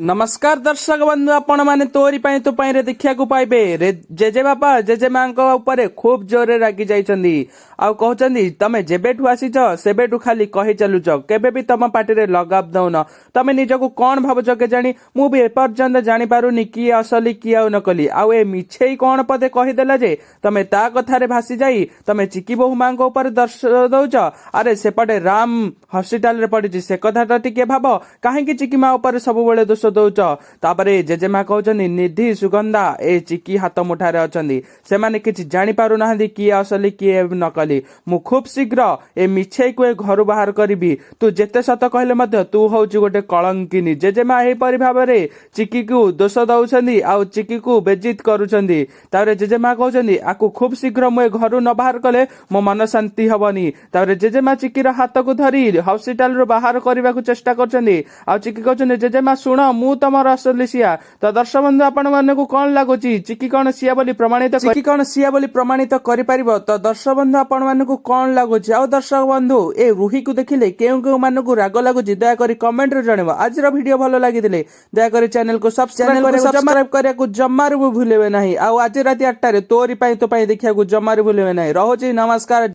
नमस्कार दर्शक बंधु आपण माने तोरी पाई तो पाई रे देखिया को पाइबे रे जेजे बापा जेजे मांको ऊपर खूब जोरे रागी जाइछंदी आ कहउछंदी तमे जेबेठु आसीछ सेबेठु खाली कहि चलुछ केबे भी तम पार्टी रे लगाव दउन तमे निजको कोन भाबुछ के जानी मु भी एपर्यंत जानि पारुनी की असली की आउ नकली आउ ए मिछेई कोन पदे कहि देला जे तमे ता कथा रे भासी जाई तमे चिकी बहु मांको ऊपर दर्श दउछ अरे सेपटे राम हॉस्पिटल रे पडिछि से कथा टिके भाबो काहे की चिकी मा ऊपर सब बेले दोष दौच तापरे जेजेमा कहउछन्दी निधि सुगंधा ए चिकी हाथ मुठारे अछन्दी सेमाने किछि जानि पारु नाहंदी की असली की नकली मु खूब शीघ्र ए मिछेई को घर बाहर करिबी तू जेते सत कहले मध्य तू होउची गोटे कलंकिनी जेजेमा एही परि भाबरे चिकी को दोष दउछन्दी आ चिकी को बेजित करूछन्दी तारे जेजेमा कहउछन्दी आकु खूब शीघ्र मु घरु न बाहर कले मो मन शांति हबनी तारे जेजेमा चिकीर हाथ को धरी हॉस्पिटल रो बाहर करबाकू चेष्टा करछन्दी आ चिकी कहउछन्दी जेजेमा सुण मु तमर असली सिया तो दर्शक बंधु आपण माने को कोन लागुची चिकी कोन सिया बोली प्रमाणित करि परिबो तो दर्शक बंधु आपण माने को कोन लागुची आ दर्शक बंधु ए रूही को देखिले केउ माने को राग लागुची दया करी कमेंट रे जणेबो आज रो वीडियो भलो लागिदिले दया करी चैनल को सब्सक्राइब करिया को जम्मारू भूलेबे नाही आ आज राती 8 रे तोरी पाई तो पाई देखिया को जम्मारू भूलेबे नाही रहउची नमस्कार।